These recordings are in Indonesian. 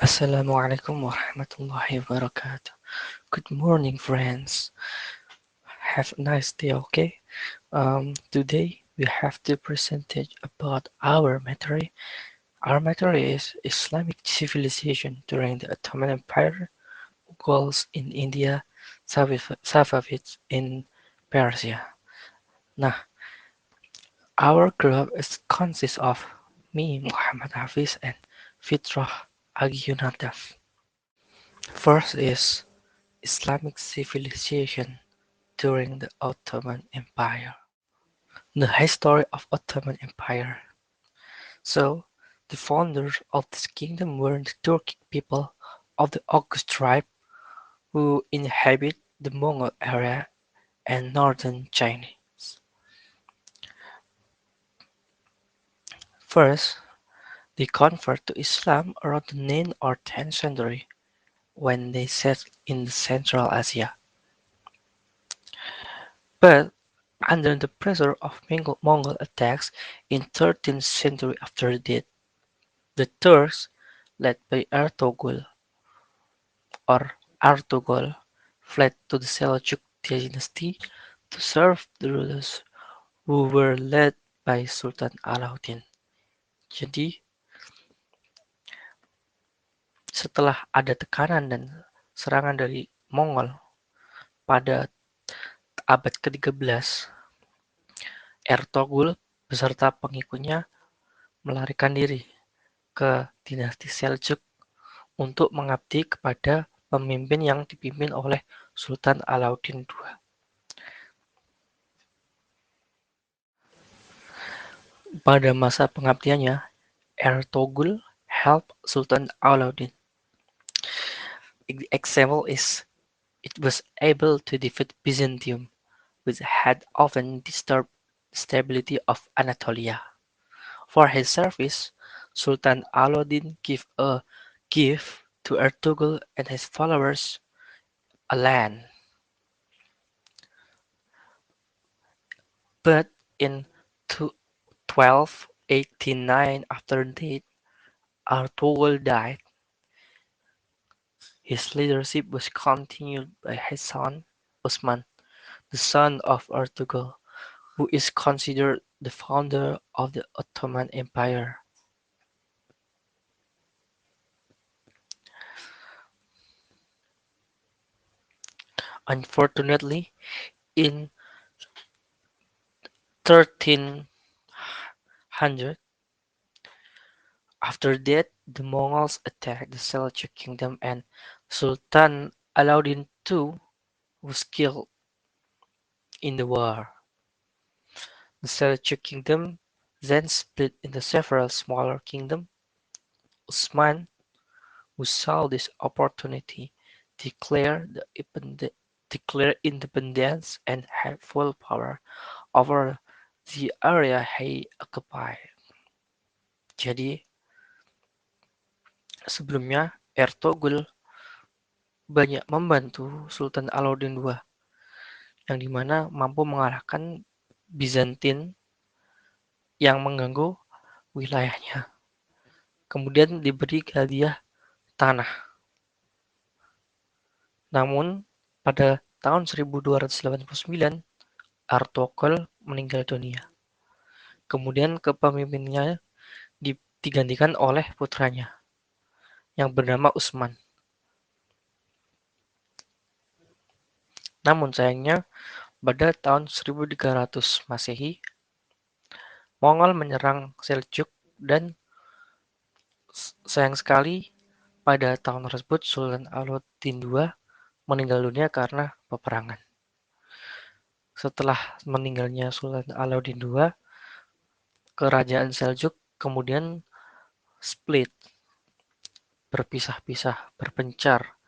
Assalamualaikum warahmatullahi wabarakatuh. Good morning, friends. Have a nice day, okay? Today we have to present it about our material. Our material is Islamic civilization during the Ottoman Empire, Mughals in India, Safavids in Persia. Nah, our group consists of me, Muhammad Hafiz, and Fitrah Agyunataf. First is Islamic civilization during the Ottoman Empire. The history of Ottoman Empire. So, the founders of this kingdom were the Turkic people of the Oghuz tribe who inhabit the Mongol area and northern China. First, they convert to Islam around the 9th or 10th century when they settled in Central Asia. But under the pressure of Mongol attacks in 13th century after that, the Turks, led by Artugol, fled to the Seljuk dynasty to serve the rulers who were led by Sultan Alauddin. Jadi, setelah ada tekanan dan serangan dari Mongol pada abad ke-13, Ertugrul beserta pengikutnya melarikan diri ke dinasti Seljuk untuk mengabdi kepada pemimpin yang dipimpin oleh Sultan Alauddin II. Pada masa pengabdiannya, Ertugrul helped Sultan Alauddin. The example is it was able to defeat Byzantium, which had often disturbed the stability of Anatolia. For his service, Sultan Alauddin gave a gift to Ertugrul and his followers, a land. But in 1289 after that, Ertugrul died. His leadership was continued by his son, Usman, the son of Ertugrul, who is considered the founder of the Ottoman Empire. Unfortunately, in 1300, after that, the Mongols attacked the Seljuk kingdom and Sultan Alauddin II was killed in the war. The Seljuk kingdom then split into several smaller kingdoms. Usman, who saw this opportunity, declared independence and had full power over the area he occupied. Jadi, sebelumnya Ertugrul banyak membantu Sultan Alauddin II, yang dimana mampu mengalahkan Bizantin yang mengganggu wilayahnya. Kemudian diberi hadiah tanah. Namun, pada tahun 1289, Ertugrul meninggal dunia. Kemudian kepemimpinannya digantikan oleh putranya yang bernama Usman. Namun sayangnya, pada tahun 1300 Masehi, Mongol menyerang Seljuk dan sayang sekali pada tahun tersebut Sultan Alauddin II meninggal dunia karena peperangan. Setelah meninggalnya Sultan Alauddin II, kerajaan Seljuk kemudian split, berpisah-pisah, berpencar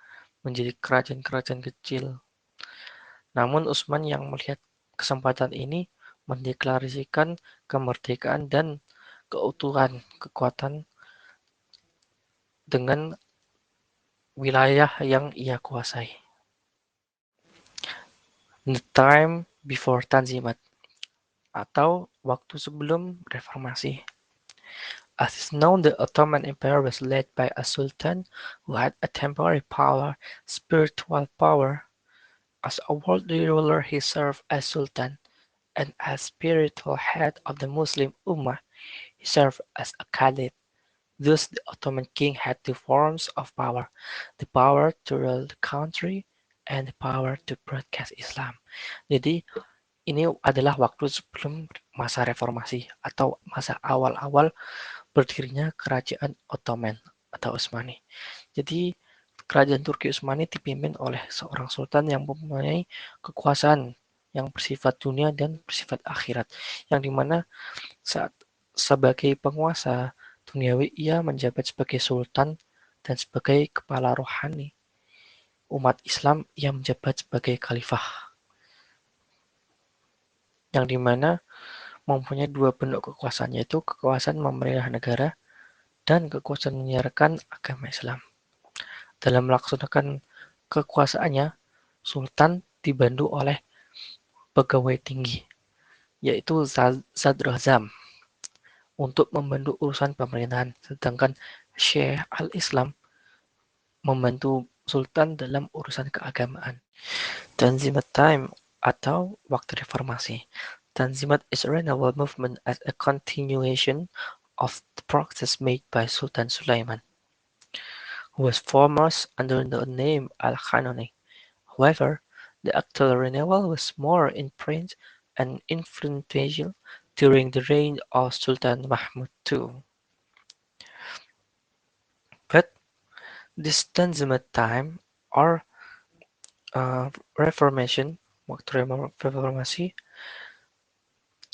menjadi kerajaan-kerajaan kecil. Namun Utsman yang melihat kesempatan ini mendeklarasikan kemerdekaan dan keutuhan kekuatan dengan wilayah yang ia kuasai. The time before Tanzimat atau waktu sebelum reformasi. As is known, the Ottoman Empire was led by a sultan who had a temporary power, spiritual power. As a worldly ruler, he served as sultan, and as spiritual head of the Muslim Ummah, he served as a caliph. Thus, the Ottoman king had two forms of power: the power to rule the country and the power to broadcast Islam. Jadi, ini adalah waktu sebelum masa reformasi atau masa awal-awal berdirinya Kerajaan Ottoman atau Utsmani. Jadi, Kerajaan Turki Utsmani dipimpin oleh seorang sultan yang mempunyai kekuasaan yang bersifat dunia dan bersifat akhirat, yang dimana saat sebagai penguasa duniawi ia menjabat sebagai sultan dan sebagai kepala rohani umat Islam ia menjabat sebagai khalifah, yang dimana mempunyai dua bentuk kekuasaan, yaitu kekuasaan memerintah negara dan kekuasaan menyiarkan agama Islam. Dalam melaksanakan kekuasaannya, Sultan dibantu oleh pegawai tinggi, yaitu Zadrazam, untuk membantu urusan pemerintahan, sedangkan Syekh al-Islam membantu Sultan dalam urusan keagamaan. Tanzimat Time atau waktu reformasi. Tanzimat is a renewal movement as a continuation of the progress made by Sultan Sulaiman, who was foremost under the name Al-Khanoni. However, the actual renewal was more in print and influential during the reign of Sultan Mahmud II. But this Tanzimat time or Reformation, waktu reformasi,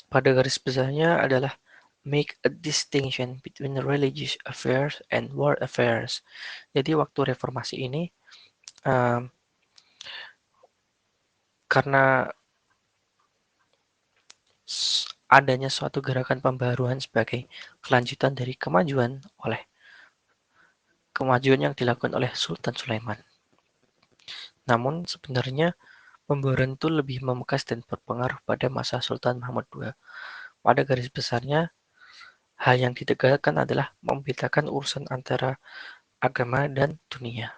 pada garis besarnya adalah make a distinction between religious affairs and world affairs. Jadi waktu reformasi ini um, karena adanya suatu gerakan pembaruan sebagai kelanjutan dari kemajuan yang dilakukan oleh Sultan Sulaiman. Namun sebenarnya pembaruan itu lebih membekas dan berpengaruh pada masa Sultan Mahmud II. Pada garis besarnya, hal yang ditegakkan adalah membedakan urusan antara agama dan dunia.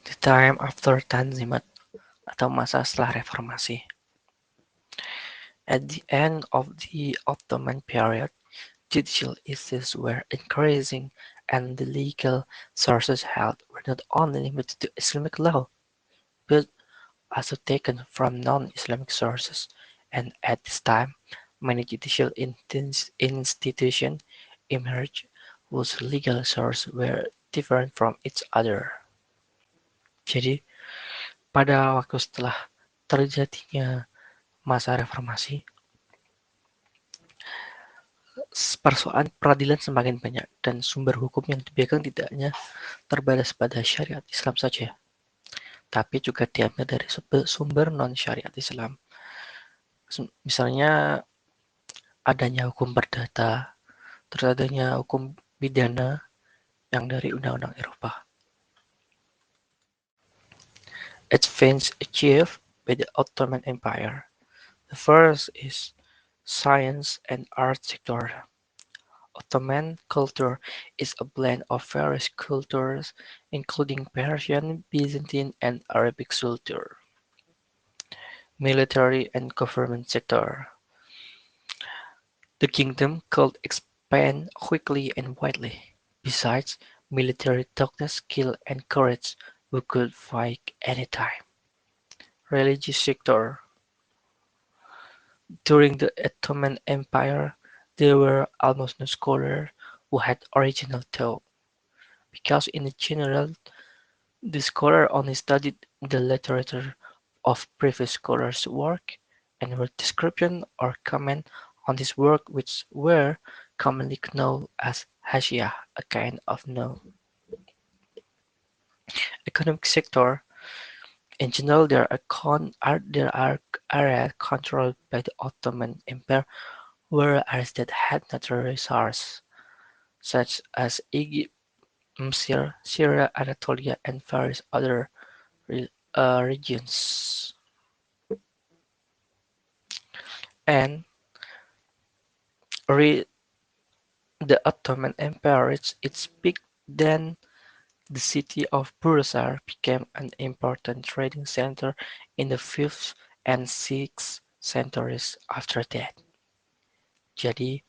The time after Tanzimat atau masa setelah reformasi. At the end of the Ottoman period, judicial issues were increasing and the legal sources held were not only limited to Islamic law, but also taken from non-Islamic sources, and at this time, many judicial institutions emerged whose legal sources were different from each other. Jadi, pada waktu setelah terjadinya masa reformasi, persoalan peradilan semakin banyak dan sumber hukum yang dipegang tidak hanya terbatas pada syariat Islam saja, tapi juga diambil dari sumber non-syariat Islam. Misalnya adanya hukum perdata, terus adanya hukum pidana yang dari undang-undang Eropa. Advance achieved by the Ottoman Empire. The first is science and art sector. Ottoman culture is a blend of various cultures, including Persian, Byzantine, and Arabic culture. Military and government sector. The kingdom could expand quickly and widely. Besides, military toughness, skill, and courage, who could fight anytime. Religious sector. During the Ottoman Empire, there were almost no scholars who had original thought, because in general the scholar only studied the literature of previous scholars' work and wrote description or comment on this work, which were commonly known as "hashiyah", a kind of note. Economic sector. In general, there are areas controlled by the Ottoman Empire where areas that had natural resources, such as Egypt, Mesir, Syria, Anatolia, and various other regions. And the Ottoman Empire reached its peak, then the city of Bursa became an important trading center in the 5th and 6th centuries after that. Jadi,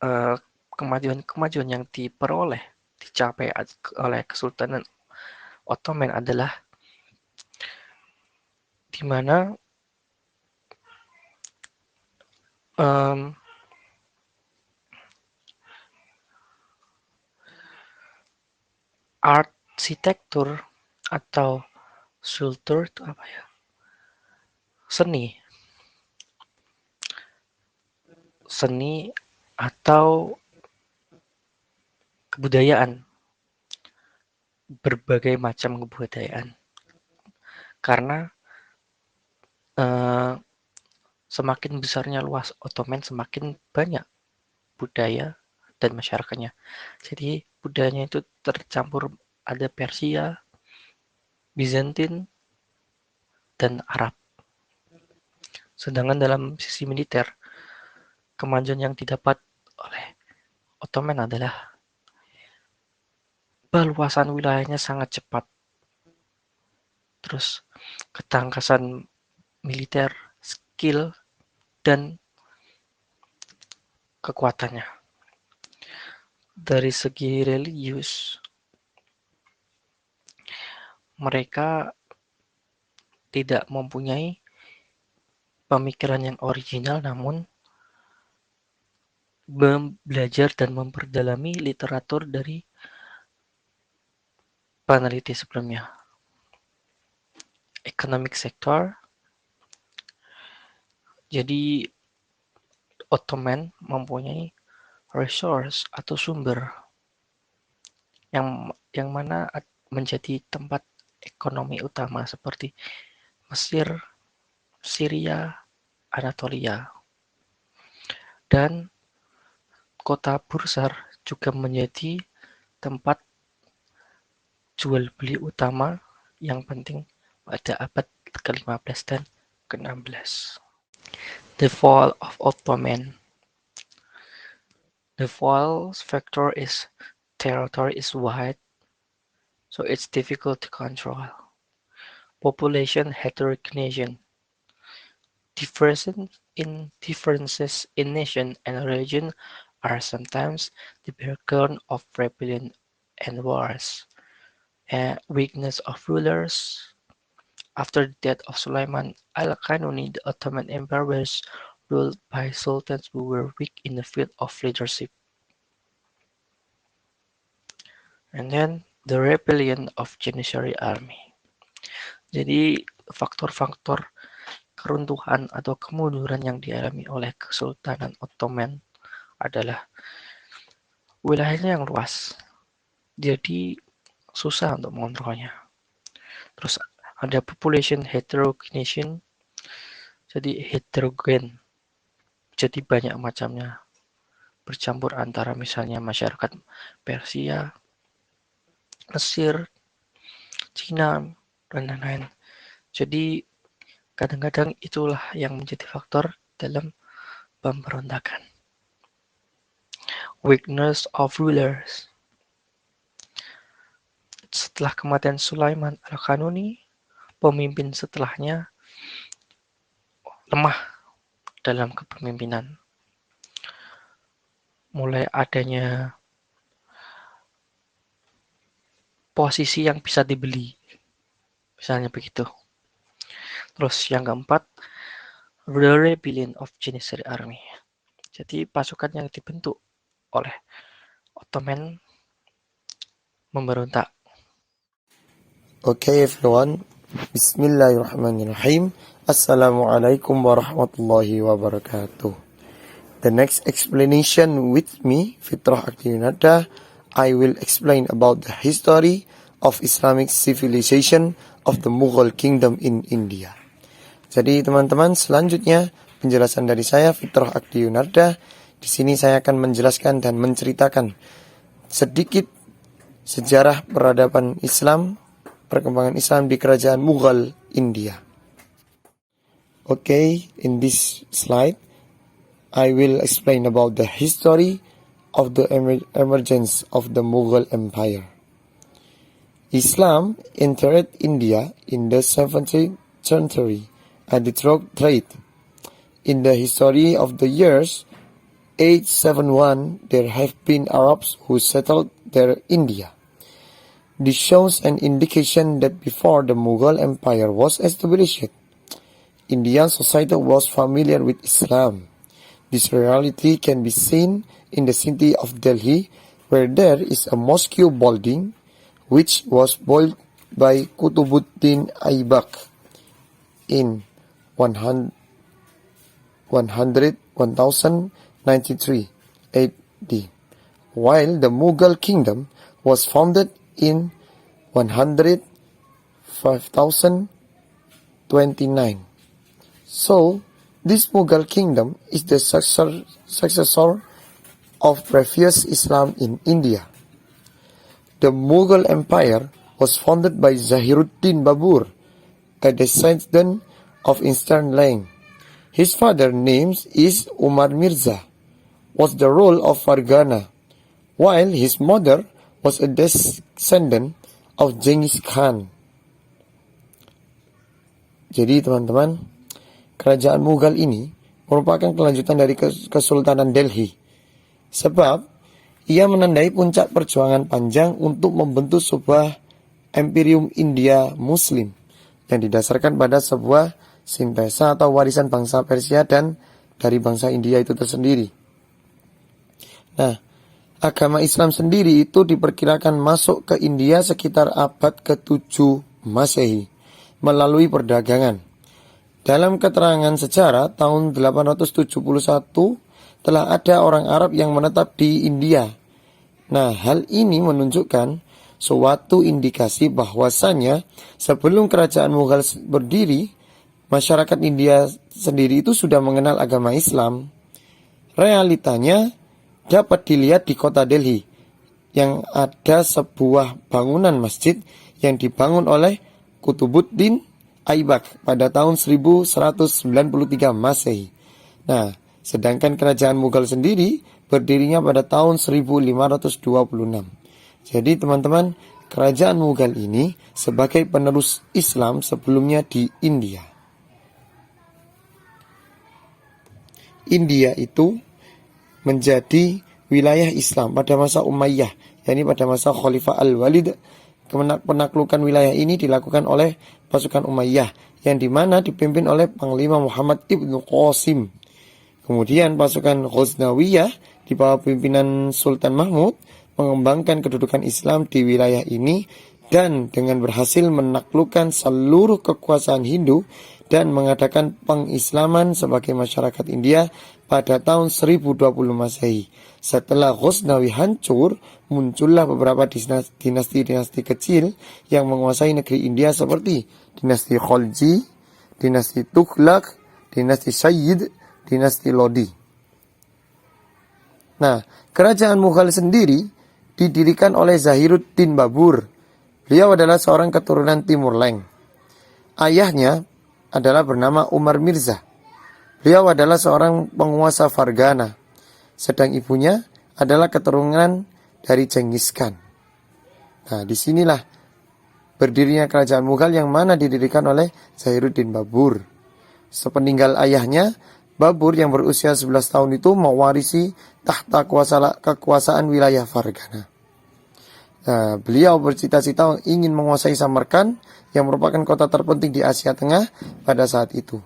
eh, kemajuan-kemajuan yang dicapai oleh Kesultanan Ottoman adalah di mana em, arsitektur atau sultur itu apa ya? Seni, seni atau kebudayaan, berbagai macam kebudayaan. Karena eh, semakin besarnya luas Ottoman, semakin banyak budaya dan masyarakatnya. Jadi budayanya itu tercampur, ada Persia, Bizantin, dan Arab. Sedangkan dalam sisi militer, kemajuan yang didapat oleh Ottoman adalah perluasan wilayahnya sangat cepat. Terus ketangkasan militer, skill, dan kekuatannya. Dari segi religius, mereka tidak mempunyai pemikiran yang original, namun belajar dan memperdalami literatur dari peneliti sebelumnya. Economic sector, jadi Ottoman mempunyai resource atau sumber yang mana menjadi tempat ekonomi utama seperti Mesir, Syria, Anatolia, dan kota Bursar juga menjadi tempat jual beli utama yang penting pada abad ke-15 dan ke-16. The fall of Ottoman. The fall factor is territory is wide, so it's difficult to control. Population heterogeneity. Differences in nation and region are sometimes the background of rebellion and wars. Weakness of rulers. After the death of Sulaiman al-Qanuni, the Ottoman Empire was ruled by sultans who were weak in the field of leadership. And then the rebellion of Janissary Army. Jadi faktor-faktor keruntuhan atau kemunduran yang dialami oleh Kesultanan Ottoman adalah wilayahnya yang luas, jadi susah untuk mengontrolnya. Terus ada population heterogeneity, jadi heterogen, jadi banyak macamnya, bercampur antara misalnya masyarakat Persia, Mesir, Cina, dan lain-lain. Jadi kadang-kadang itulah yang menjadi faktor dalam pemberontakan. Weakness of rulers. Setelah kematian Sulaiman al-Qanuni, pemimpin setelahnya lemah dalam kepemimpinan. Mulai adanya posisi yang bisa dibeli, misalnya begitu. Terus yang keempat, the rebellion of Janissary Army. Jadi pasukan yang dibentuk oleh Ottoman memberontak. Okay everyone, Bismillahirrahmanirrahim. Assalamualaikum warahmatullahi wabarakatuh. The next explanation with me, Fitrah Aktiunada, I will explain about the history of Islamic civilization of the Mughal kingdom in India. Jadi teman-teman, selanjutnya penjelasan dari saya, Fitrah Aktiunada. Di sini saya akan menjelaskan dan menceritakan sedikit sejarah peradaban Islam, perkembangan Islam di kerajaan Mughal India. Okay, in this slide, I will explain about the history of the emergence of the Mughal Empire. Islam entered India in the 17th century at the trade. In the history of the years 871, there have been Arabs who settled their India. This shows an indication that before the Mughal Empire was established, Indian society was familiar with Islam. This reality can be seen in the city of Delhi, where there is a mosque building which was built by Qutbuddin Aibak in 1093 AD, while the Mughal kingdom was founded in 5029. So, this Mughal kingdom is the successor of previous Islam in India. The Mughal Empire was founded by Zahiruddin Babur, a descendant of Eastern Lang. His father's name is Umar Mirza, was the role of Fargana, while his mother was a descendant of Genghis Khan. Jadi teman-teman, kerajaan Mughal ini merupakan kelanjutan dari Kesultanan Delhi, sebab ia menandai puncak perjuangan panjang untuk membentuk sebuah Imperium India Muslim yang didasarkan pada sebuah sintesa atau warisan bangsa Persia dan dari bangsa India itu tersendiri. Nah, agama Islam sendiri itu diperkirakan masuk ke India sekitar abad ke-7 Masehi melalui perdagangan. Dalam keterangan sejarah tahun 871 telah ada orang Arab yang menetap di India. Nah, hal ini menunjukkan suatu indikasi bahwasannya sebelum kerajaan Mughal berdiri, masyarakat India sendiri itu sudah mengenal agama Islam. Realitanya dapat dilihat di kota Delhi, yang ada sebuah bangunan masjid yang dibangun oleh Qutbuddin Aibak pada tahun 1193 Masehi. Nah, sedangkan kerajaan Mughal sendiri berdirinya pada tahun 1526. Jadi teman-teman, kerajaan Mughal ini sebagai penerus Islam sebelumnya di India. India itu menjadi wilayah Islam pada masa Umayyah, yakni pada masa Khalifah Al-Walid. Penaklukan wilayah ini dilakukan oleh pasukan Umayyah yang dimana dipimpin oleh Panglima Muhammad ibnu Qasim. Kemudian pasukan Ghaznawiyah di bawah pimpinan Sultan Mahmud mengembangkan kedudukan Islam di wilayah ini dan dengan berhasil menaklukkan seluruh kekuasaan Hindu dan mengadakan pengislaman sebagai masyarakat India pada tahun 1020 Masehi. Setelah Ghaznawi hancur, muncullah beberapa dinasti-dinasti kecil yang menguasai negeri India seperti dinasti Khalji, dinasti Tughlaq, dinasti Sayyid, dinasti Lodi. Nah, kerajaan Mughal sendiri didirikan oleh Zahiruddin Babur. Beliau adalah seorang keturunan Timur Leng. Ayahnya adalah bernama Umar Mirza. Beliau adalah seorang penguasa Fargana. Sedang ibunya adalah keturunan dari Genghis Khan. Nah, disinilah berdirinya kerajaan Mughal yang mana didirikan oleh Zahiruddin Babur. Sepeninggal ayahnya, Babur yang berusia 11 tahun itu mewarisi tahta kekuasaan wilayah Fargana. Nah, beliau bercita-cita ingin menguasai Samarkand yang merupakan kota terpenting di Asia Tengah pada saat itu.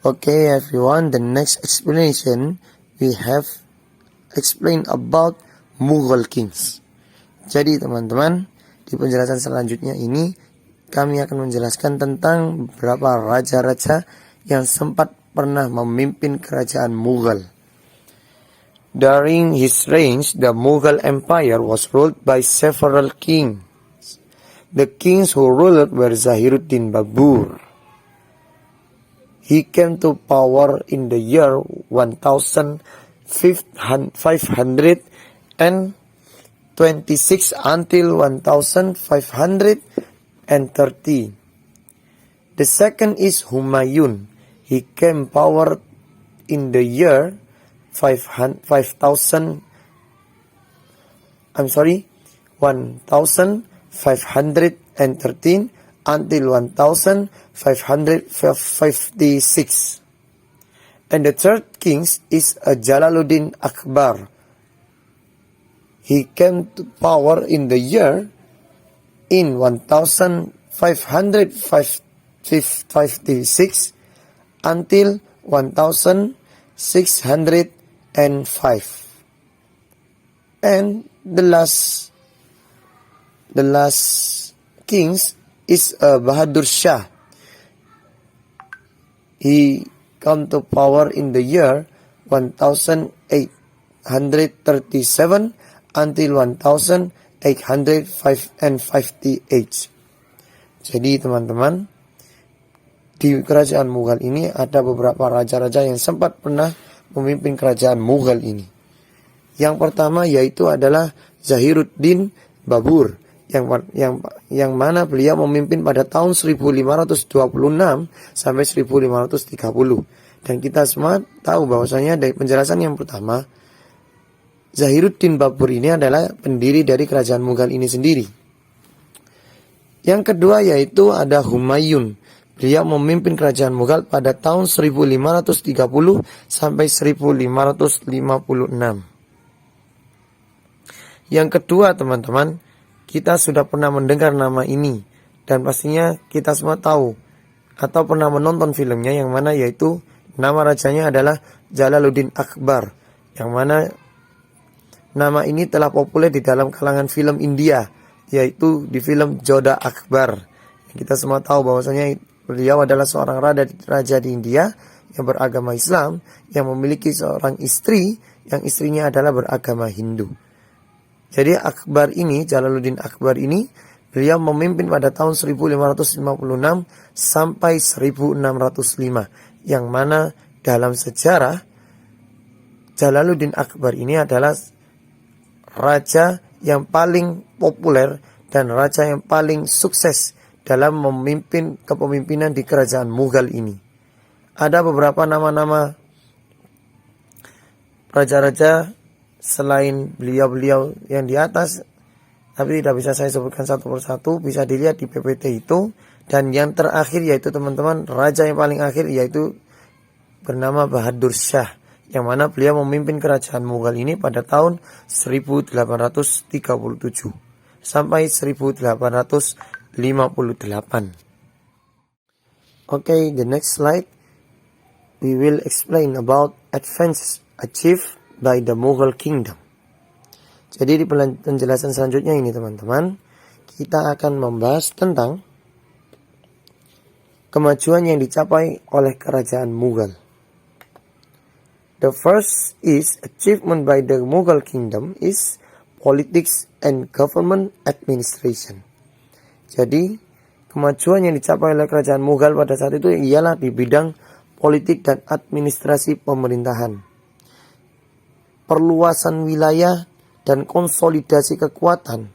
Okay everyone, the next explanation we have explained about Mughal kings. Jadi teman-teman, di penjelasan selanjutnya ini kami akan menjelaskan tentang beberapa raja-raja yang sempat pernah memimpin kerajaan Mughal. During his reign, the Mughal Empire was ruled by several kings. The kings who ruled were Zahiruddin Babur. He came to power in the year 1526 until 1530. The second is Humayun. He came power in the year 1513 until 1556. And the third king is Jalaluddin Akbar. He came to power in the year in 1556 until 1605. And the last king is Bahadur Shah. He come to power in the year 1837 until 1858. Jadi teman-teman, di kerajaan Mughal ini ada beberapa raja-raja yang sempat pernah memimpin kerajaan Mughal ini. Yang pertama yaitu adalah Zahiruddin Babur, yang mana beliau memimpin pada tahun 1526 sampai 1530. Dan kita semua tahu bahwasanya dari penjelasan yang pertama, Zahiruddin Babur ini adalah pendiri dari kerajaan Mughal ini sendiri. Yang kedua yaitu ada Humayun. Beliau memimpin kerajaan Mughal pada tahun 1530 sampai 1556. Yang kedua teman-teman, kita sudah pernah mendengar nama ini dan pastinya kita semua tahu atau pernah menonton filmnya, yang mana yaitu nama rajanya adalah Jalaluddin Akbar, yang mana nama ini telah populer di dalam kalangan film India, yaitu di film Jodha Akbar. Kita semua tahu bahwasanya beliau adalah seorang raja di India yang beragama Islam, yang memiliki seorang istri yang istrinya adalah beragama Hindu. Jadi Jalaluddin Akbar ini, beliau memimpin pada tahun 1556 sampai 1605. Yang mana dalam sejarah, Jalaluddin Akbar ini adalah raja yang paling populer dan raja yang paling sukses dalam memimpin kepemimpinan di kerajaan Mughal ini. Ada beberapa nama-nama raja-raja selain beliau-beliau yang di atas, tapi tidak bisa saya sebutkan satu persatu, bisa dilihat di PPT itu. Dan yang terakhir yaitu teman-teman, raja yang paling akhir yaitu bernama Bahadur Shah, yang mana beliau memimpin kerajaan Mughal ini pada tahun 1837 sampai 1858. Okay, the next slide we will explain about advances achieved by the Mughal Kingdom. Jadi di penjelasan selanjutnya ini teman-teman, kita akan membahas tentang kemajuan yang dicapai oleh kerajaan Mughal. The first is achievement by the Mughal Kingdom is politics and government administration. Jadi kemajuan yang dicapai oleh kerajaan Mughal pada saat itu ialah di bidang politik dan administrasi pemerintahan, perluasan wilayah dan konsolidasi kekuatan.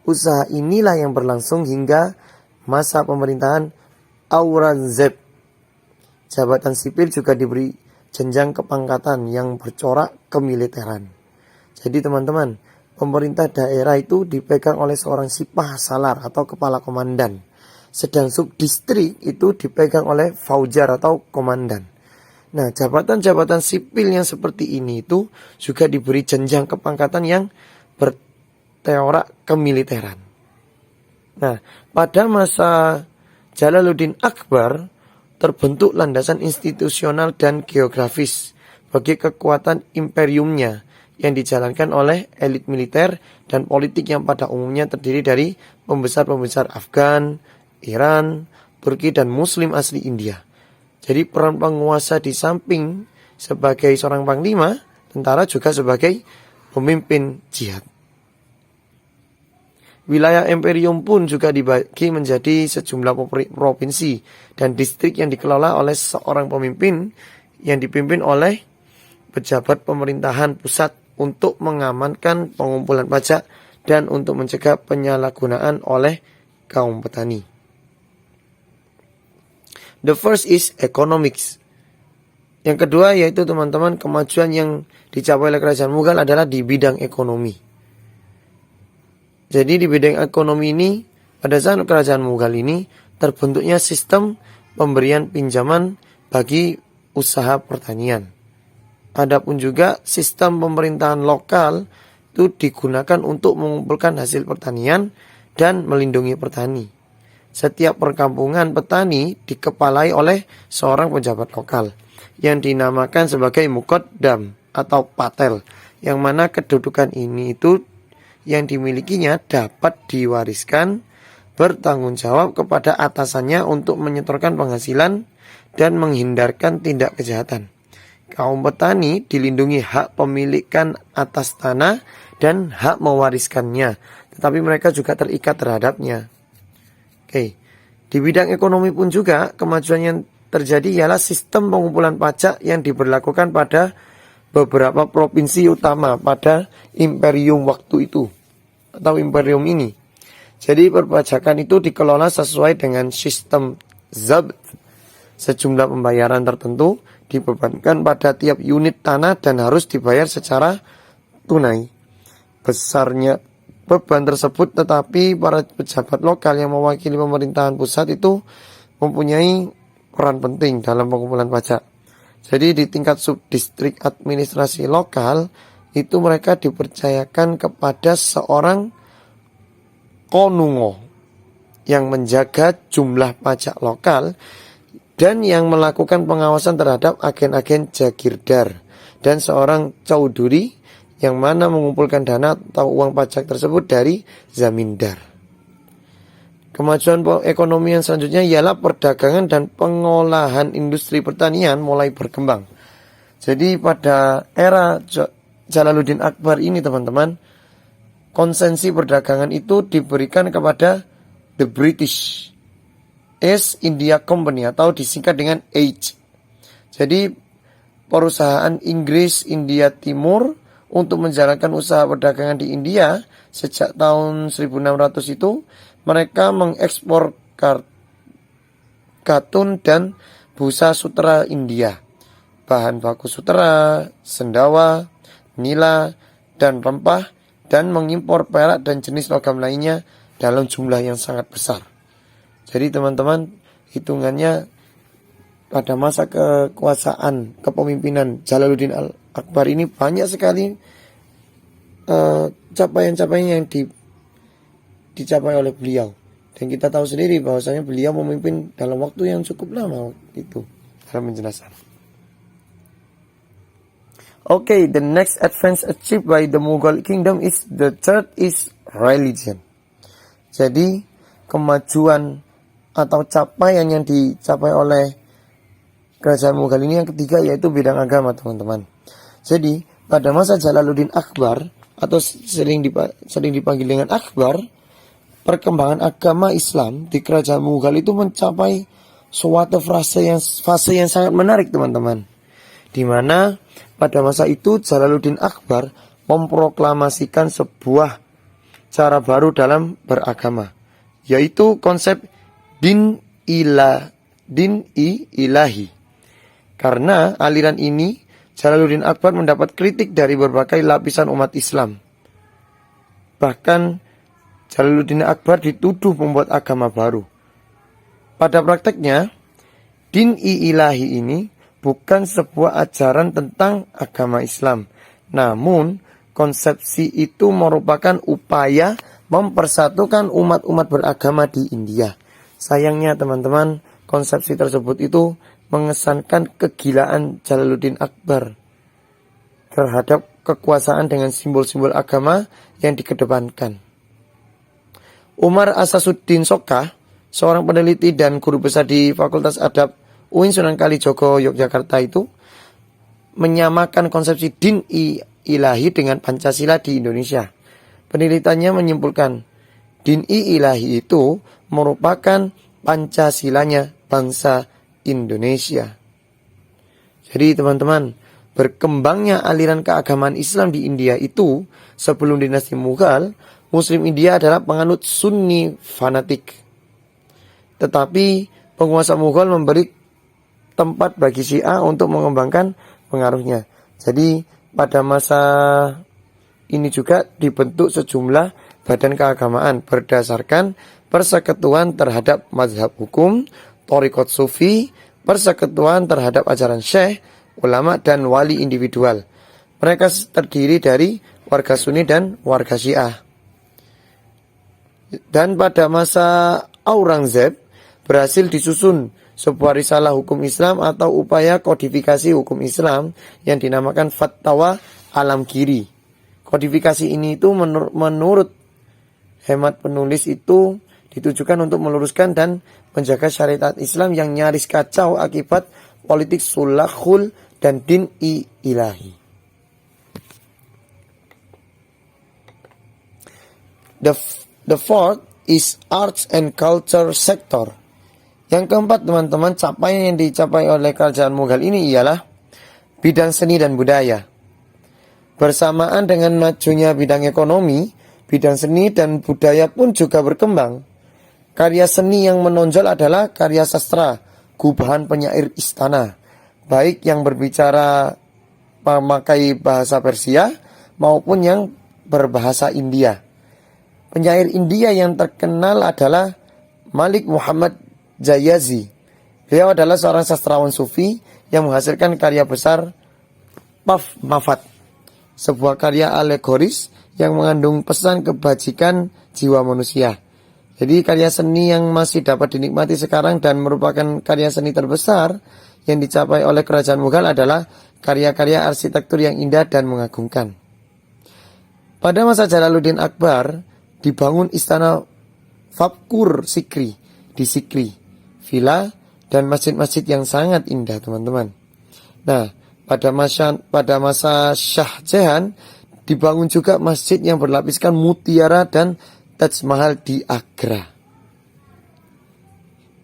Usaha inilah yang berlangsung hingga masa pemerintahan Aurangzeb. Jabatan sipil juga diberi jenjang kepangkatan yang bercorak kemiliteran. Jadi teman-teman, pemerintah daerah itu dipegang oleh seorang sipah salar atau kepala komandan. Sedang subdistrik itu dipegang oleh faujar atau komandan. Nah, jabatan-jabatan sipil yang seperti ini itu juga diberi jenjang kepangkatan yang berteorak kemiliteran. Nah, pada masa Jalaluddin Akbar terbentuk landasan institusional dan geografis bagi kekuatan imperiumnya yang dijalankan oleh elit militer dan politik yang pada umumnya terdiri dari pembesar-pembesar Afgan, Iran, Turki, dan Muslim asli India. Jadi peran penguasa di samping sebagai seorang panglima, tentara juga sebagai pemimpin jihad. Wilayah imperium pun juga dibagi menjadi sejumlah provinsi dan distrik yang dikelola oleh seorang pemimpin yang dipimpin oleh pejabat pemerintahan pusat untuk mengamankan pengumpulan pajak dan untuk mencegah penyalahgunaan oleh kaum petani. The first is economics. Yang kedua yaitu teman-teman, kemajuan yang dicapai oleh kerajaan Mughal adalah di bidang ekonomi. Jadi di bidang ekonomi ini, pada saat kerajaan Mughal ini terbentuknya sistem pemberian pinjaman bagi usaha pertanian. Adapun juga sistem pemerintahan lokal itu digunakan untuk mengumpulkan hasil pertanian dan melindungi petani. Setiap perkampungan petani dikepalai oleh seorang pejabat lokal yang dinamakan sebagai muqaddam atau patel, yang mana kedudukan ini itu yang dimilikinya dapat diwariskan bertanggung jawab kepada atasannya untuk menyetorkan penghasilan dan menghindarkan tindak kejahatan. Kaum petani dilindungi hak pemilikan atas tanah dan hak mewariskannya, tetapi mereka juga terikat terhadapnya. Oke. Di bidang ekonomi pun juga kemajuan yang terjadi ialah sistem pengumpulan pajak yang diberlakukan pada beberapa provinsi utama pada imperium waktu itu atau imperium ini. Jadi perpajakan itu dikelola sesuai dengan sistem zabt. Sejumlah pembayaran tertentu dibebankan pada tiap unit tanah dan harus dibayar secara tunai. Besarnya beban tersebut, tetapi para pejabat lokal yang mewakili pemerintahan pusat itu mempunyai peran penting dalam pengumpulan pajak. Jadi di tingkat subdistrik administrasi lokal itu mereka dipercayakan kepada seorang konungo yang menjaga jumlah pajak lokal dan yang melakukan pengawasan terhadap agen-agen jagirdar, dan seorang caudhuri yang mana mengumpulkan dana atau uang pajak tersebut dari zamindar. Kemajuan ekonomi yang selanjutnya ialah perdagangan dan pengolahan industri pertanian mulai berkembang. Jadi pada era Jalaluddin Akbar ini teman-teman, konsensi perdagangan itu diberikan kepada the British East India Company atau disingkat dengan AID. Jadi perusahaan Inggris India Timur untuk menjalankan usaha perdagangan di India sejak tahun 1600 itu mereka mengekspor katun dan busa sutera India, bahan baku sutera, sendawa, nila, dan rempah, dan mengimpor perak dan jenis logam lainnya dalam jumlah yang sangat besar. Jadi teman-teman, hitungannya pada masa kekuasaan kepemimpinan Jalaluddin Akbar ini banyak sekali capaian-capaian yang dicapai oleh beliau. Dan kita tahu sendiri bahwasanya beliau memimpin dalam waktu yang cukup lama itu dalam penjelasan. Okay, the next advance achieved by the Mughal kingdom is the third is religion. Jadi kemajuan atau capaian yang dicapai oleh kerajaan Mughal ini yang ketiga yaitu bidang agama teman-teman. Jadi pada masa Jalaluddin Akbar atau sering dipanggil dengan Akbar, perkembangan agama Islam di kerajaan Mughal itu mencapai suatu fase yang sangat menarik teman-teman. Di mana pada masa itu Jalaluddin Akbar memproklamasikan sebuah cara baru dalam beragama, yaitu konsep din-i-ilahi. Karena aliran ini Jalaluddin Akbar mendapat kritik dari berbagai lapisan umat Islam. Bahkan Jalaluddin Akbar dituduh membuat agama baru. Pada prakteknya, din-i-ilahi ini bukan sebuah ajaran tentang agama Islam. Namun, konsepsi itu merupakan upaya mempersatukan umat-umat beragama di India. Sayangnya teman-teman, konsepsi tersebut itu mengesankan kegilaan Jalaluddin Akbar terhadap kekuasaan dengan simbol-simbol agama yang dikedepankan. Umar Asasuddin Sokah, seorang peneliti dan guru besar di Fakultas Adab UIN Sunan Kalijogo, Yogyakarta itu menyamakan konsepsi din-i-ilahi dengan Pancasila di Indonesia. Penelitiannya menyimpulkan din-i-ilahi itu merupakan Pancasilanya bangsa Indonesia. Jadi teman-teman, berkembangnya aliran keagamaan Islam di India itu sebelum dinasti Mughal, Muslim India adalah penganut Sunni fanatik. Tetapi penguasa Mughal memberi tempat bagi Syiah untuk mengembangkan pengaruhnya. Jadi pada masa ini juga dibentuk sejumlah badan keagamaan berdasarkan persekutuan terhadap mazhab hukum, thariqat sufi, persekutuan terhadap ajaran syekh, ulama dan wali individual. Mereka terdiri dari warga Sunni dan warga Syiah. Dan pada masa Aurangzeb berhasil disusun sebuah risalah hukum Islam atau upaya kodifikasi hukum Islam yang dinamakan Fatwa Alamgiri. Kodifikasi ini itu menurut hemat penulis itu ditujukan untuk meluruskan dan menjaga syariat Islam yang nyaris kacau akibat politik sulahul dan din ilahi. The fourth is arts and culture sector. Yang keempat teman-teman, capaian yang dicapai oleh kerajaan Mughal ini ialah bidang seni dan budaya. Bersamaan dengan majunya bidang ekonomi, bidang seni dan budaya pun juga berkembang. Karya seni yang menonjol adalah karya sastra, gubahan penyair istana, baik yang berbicara memakai bahasa Persia maupun yang berbahasa India. Penyair India yang terkenal adalah Malik Muhammad Jayazi. Beliau adalah seorang sastrawan sufi yang menghasilkan karya besar Paf Mafat, sebuah karya alegoris yang mengandung pesan kebajikan jiwa manusia. Jadi karya seni yang masih dapat dinikmati sekarang dan merupakan karya seni terbesar yang dicapai oleh kerajaan Mughal adalah karya-karya arsitektur yang indah dan mengagumkan. Pada masa Jalaluddin Akbar, dibangun istana Fapkur Sikri di Sikri, villa dan masjid-masjid yang sangat indah teman-teman. Nah, pada masa Shah Jahan dibangun juga masjid yang berlapiskan mutiara dan Taj Mahal di Agra,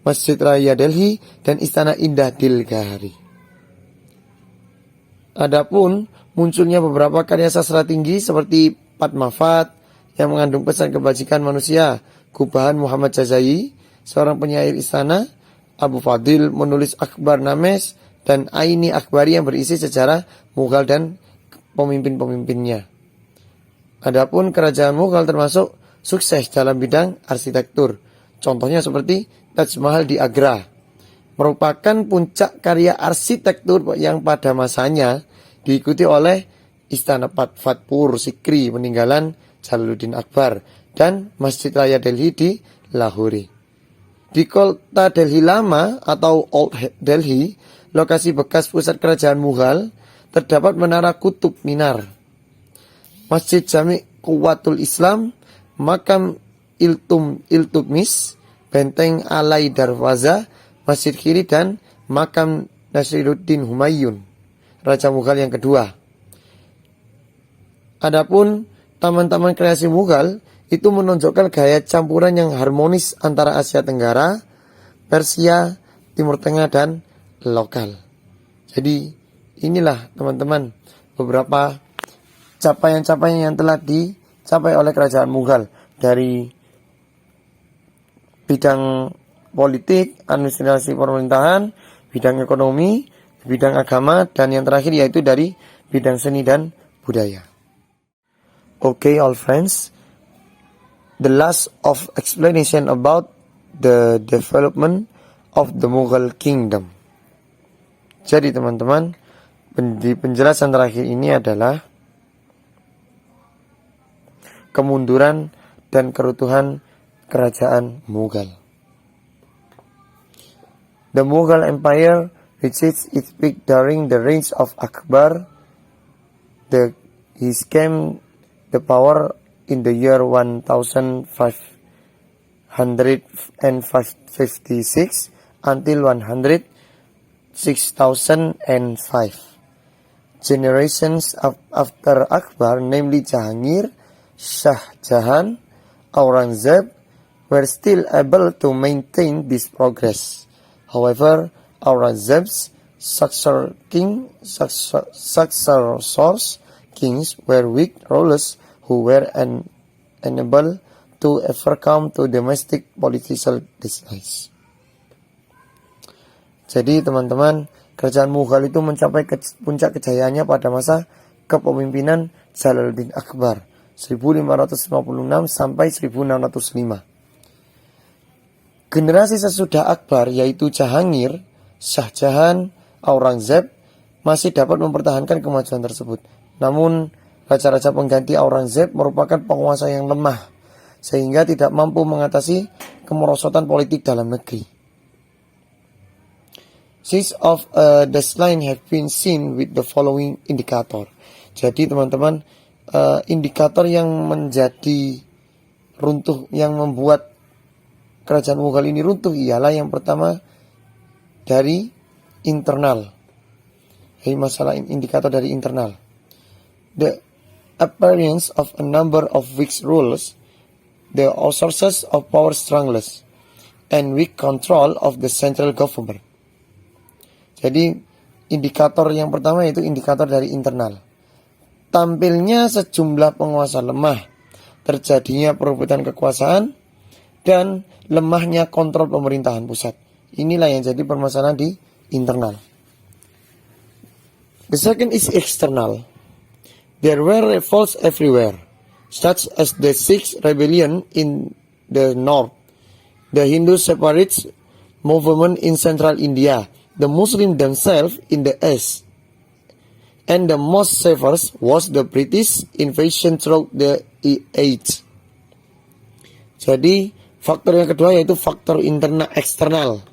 Masjid Raya Delhi dan Istana Indah Dilgahari. Adapun munculnya beberapa karya sastra tinggi seperti Padmafat yang mengandung pesan kebajikan manusia, gubahan Muhammad Jazai, seorang penyair istana, Abu Fadil menulis Akbar Names, dan Aini Akbari yang berisi sejarah Mughal dan pemimpin-pemimpinnya. Adapun kerajaan Mughal termasuk sukses dalam bidang arsitektur. Contohnya seperti Taj Mahal di Agra, merupakan puncak karya arsitektur yang pada masanya diikuti oleh Istana Fatpur Sikri peninggalan Jalaluddin Akbar dan Masjid Raya Delhi di Lahore. Di kota Delhi Lama atau Old Delhi, lokasi bekas pusat kerajaan Mughal, terdapat menara Kutub Minar, Masjid Jami' Quwwatul Islam, makam Iltutmis, benteng Alai Darwaza, Masjid Kiri dan makam Nasiruddin Humayun, Raja Mughal yang kedua. Adapun taman-taman kreasi Mughal itu menunjukkan gaya campuran yang harmonis antara Asia Tenggara, Persia, Timur Tengah, dan lokal. Jadi inilah teman-teman beberapa capaian-capaian yang telah dicapai oleh kerajaan Mughal dari bidang politik, administrasi pemerintahan, bidang ekonomi, bidang agama, dan yang terakhir yaitu dari bidang seni dan budaya. Okay, all friends, the last of explanation about the development of the Mughal kingdom. Jadi teman-teman, di penjelasan terakhir ini adalah kemunduran dan keruntuhan kerajaan Mughal. The Mughal Empire reached its peak during the reign of Akbar. He came the power in the year 1556 until 6005. Generations after Akbar, namely Jahangir, Shah Jahan, Aurangzeb, were still able to maintain this progress. However, Aurangzeb's successors kings were weak rulers who were unable to overcome to domestic political disputes. Jadi teman-teman, kerajaan Mughal itu mencapai puncak kejayaannya pada masa kepemimpinan Jalaluddin Akbar 1556 sampai 1605. Generasi sesudah Akbar yaitu Jahangir, Shah Jahan, Aurangzeb masih dapat mempertahankan kemajuan tersebut. Namun, raja-raja pengganti Aurangzeb merupakan penguasa yang lemah sehingga tidak mampu mengatasi kemerosotan politik dalam negeri. Signs of a decline have been seen with the following indicator. Jadi teman-teman, indikator yang menjadi runtuh, yang membuat kerajaan Mughal ini runtuh ialah yang pertama dari internal. Jadi masalah indikator dari internal. The appearance of a number of weak rulers, the sources of power strongest, and weak control of the central government. Jadi indikator yang pertama yaitu indikator dari internal. Tampilnya sejumlah penguasa lemah, terjadinya perebutan kekuasaan, dan lemahnya kontrol pemerintahan pusat. Inilah yang jadi permasalahan di internal. The second is external. There were revolts everywhere, such as the Sikh rebellion in the north, the Hindu separatist movement in central India, the Muslims themselves in the east, and the most severe was the British invasion throughout the age. Jadi faktor yang kedua yaitu faktor internal eksternal,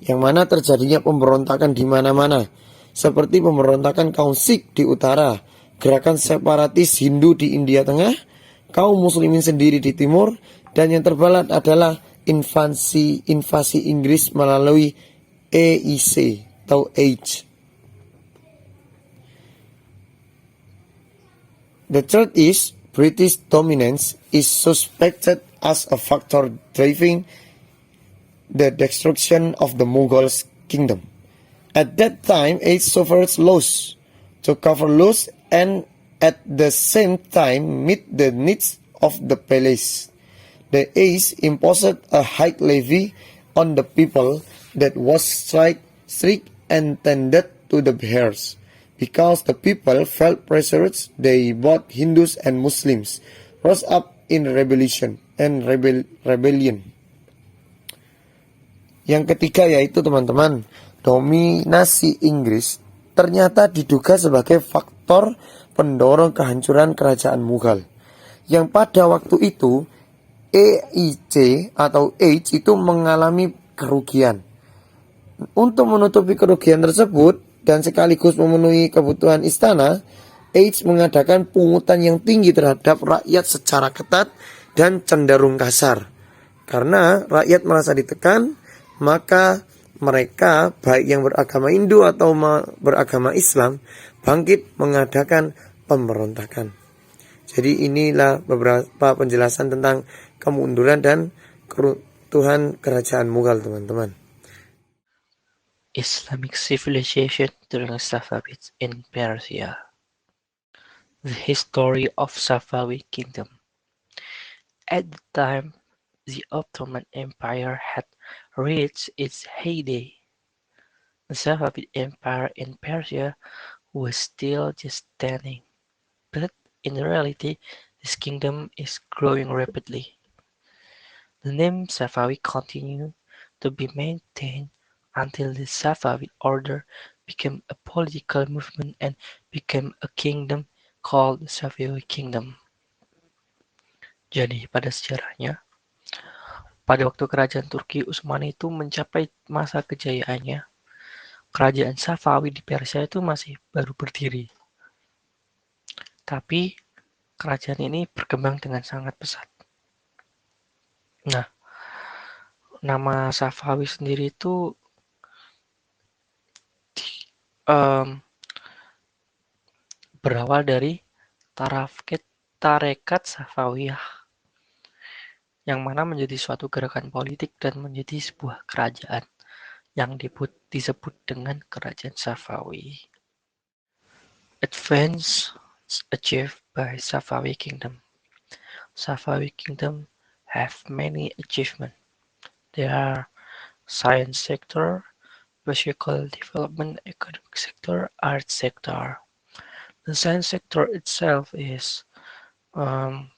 yang mana terjadinya pemberontakan di mana-mana, seperti pemberontakan kaum Sikh di utara, gerakan separatis Hindu di India Tengah, kaum Muslimin sendiri di timur, dan yang terberat adalah invasi Inggris melalui EIC atau Age. The third is British dominance is suspected as a factor driving the destruction of the Mughal kingdom. At that time, Age suffered loss to cover loss and at the same time meet the needs of the palace. The Age imposed a high levy on the people that was strict and tended to the heirs. Because the people felt pressured, they both Hindus and Muslims rose up in rebellion. Yang ketiga yaitu teman-teman, dominasi Inggris ternyata diduga sebagai faktor pendorong kehancuran kerajaan Mughal. Yang pada waktu itu EIC atau Age itu mengalami kerugian. Untuk menutupi kerugian tersebut dan sekaligus memenuhi kebutuhan istana, Age mengadakan pungutan yang tinggi terhadap rakyat secara ketat dan cenderung kasar. Karena rakyat merasa ditekan, maka mereka baik yang beragama Hindu atau beragama Islam bangkit mengadakan pemberontakan. Jadi inilah beberapa penjelasan tentang kemunduran dan keruntuhan kerajaan Mughal, teman-teman. Islamic civilization during Safavids in Persia. The history of Safavid kingdom. At the time, the Ottoman Empire had reached its heyday. The Safavid Empire in Persia was still just standing, but in reality, this kingdom is growing rapidly. The name Safavid continued to be maintained until the Safavid order became a political movement and became a kingdom called the Safavid Kingdom. Jadi pada sejarahnya, pada waktu kerajaan Turki Utsmani itu mencapai masa kejayaannya, kerajaan Safavid di Persia itu masih baru berdiri. Tapi kerajaan ini berkembang dengan sangat pesat. Nah, nama Safawi sendiri itu berawal dari Tarekat Safawiyah, yang mana menjadi suatu gerakan politik dan menjadi sebuah kerajaan yang disebut dengan Kerajaan Safawi. Advance achieved by Safawi Kingdom. Safawi Kingdom have many achievements. There are science sector, physical development, economic sector, art sector. The science sector itself is um,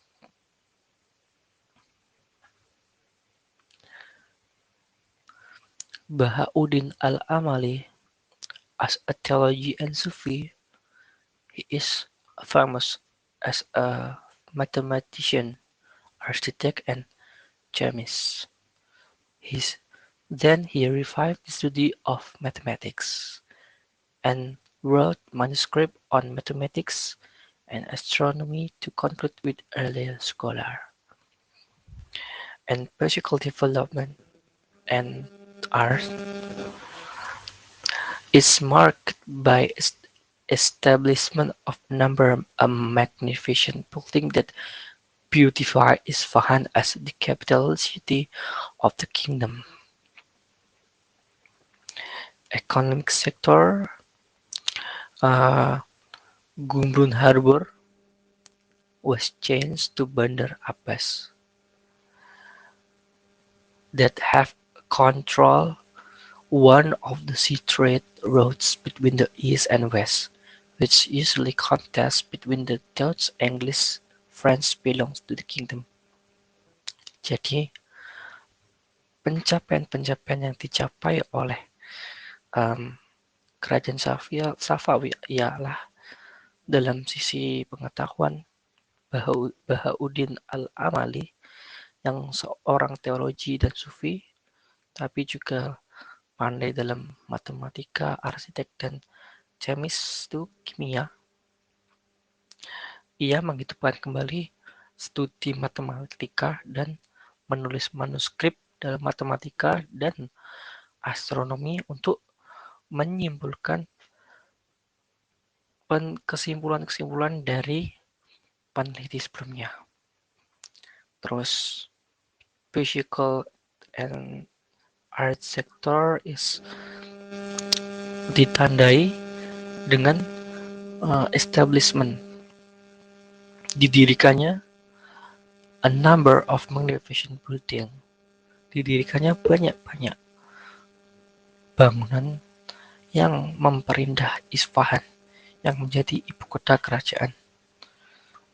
Bahauddin al-Amali. As a theologian and Sufi, he is famous as a mathematician, architect, and chemist. His, then he revived the study of mathematics and wrote manuscripts on mathematics and astronomy to compete with earlier scholars. And physical development and art is marked by establishment of a number of magnificent buildings that beautify Isfahan as the capital city of the kingdom. Economic sector, uh, Gumrun Harbor was changed to Bandar Abbas that have control one of the sea trade routes between the east and west, which usually contests between the Dutch, English, French belongs to the kingdom. Jadi, pencapaian-pencapaian yang dicapai oleh um, kerajaan Safawi ialah dalam sisi pengetahuan Bahauddin al-Amali yang seorang teologi dan sufi, tapi juga pandai dalam matematika, arsitek, dan kimia. Ia menghidupkan kembali studi matematika dan menulis manuskrip dalam matematika dan astronomi untuk menyimpulkan kesimpulan-kesimpulan dari peneliti sebelumnya. Terus physical and art sector is ditandai dengan establishment, didirikannya a number of magnificent building, didirikannya banyak-banyak bangunan yang memperindah Isfahan yang menjadi ibu kota kerajaan.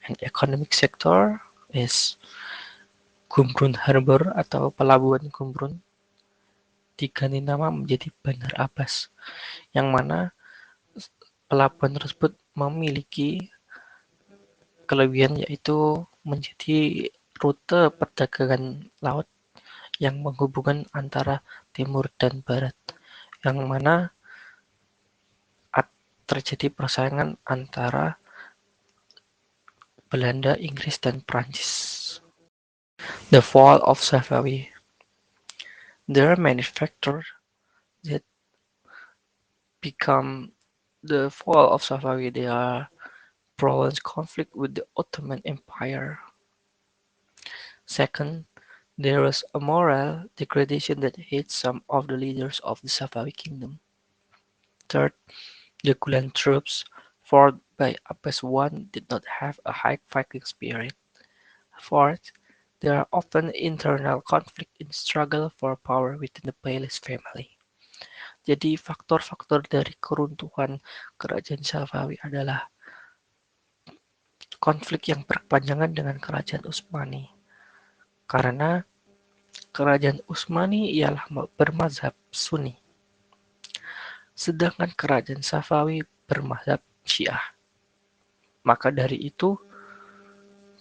And economic sector is Gumrun Harbor atau Pelabuhan Gumrun diganti nama menjadi Bandar Abbas, yang mana pelabuhan tersebut memiliki kelebihan yaitu menjadi rute perdagangan laut yang menghubungkan antara timur dan barat, yang mana terjadi persaingan antara Belanda, Inggris, dan Prancis. The fall of Safawi. There are many factors that become the fall of Safawi. They are prolonged conflict with the Ottoman Empire. Second, there was a moral degradation that hit some of the leaders of the Safawi kingdom. Third, the Gulen troops, fought by Abbas I, did not have a high fighting spirit. Fourth, there are often internal conflict in struggle for power within the Palace family. Jadi faktor-faktor dari keruntuhan kerajaan Safawi adalah konflik yang berkepanjangan dengan kerajaan Utsmani. Karena kerajaan Utsmani ialah bermazhab Sunni, sedangkan kerajaan Safawi bermazhab Syiah. Maka dari itu,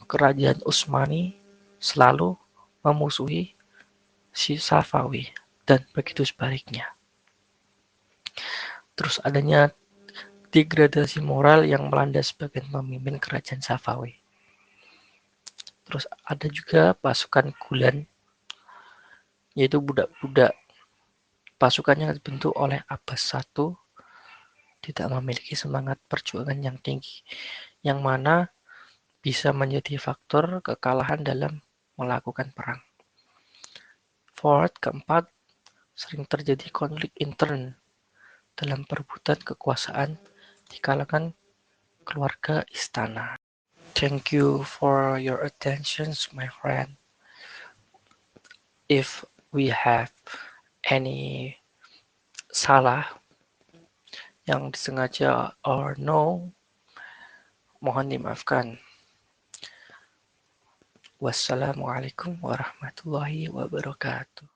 kerajaan Utsmani selalu memusuhi si Safawi dan begitu sebaliknya. Terus adanya degradasi moral yang melanda sebagian pemimpin kerajaan Safawi. Terus ada juga pasukan Gulen, yaitu budak-budak. Pasukannya dibentuk oleh Abbas I tidak memiliki semangat perjuangan yang tinggi, yang mana bisa menjadi faktor kekalahan dalam melakukan perang. Keempat, sering terjadi konflik intern dalam perebutan kekuasaan di kalangan keluarga istana. Thank you for your attention, my friend. If we have any salah yang disengaja or no, mohon dimaafkan. Wassalamualaikum warahmatullahi wabarakatuh.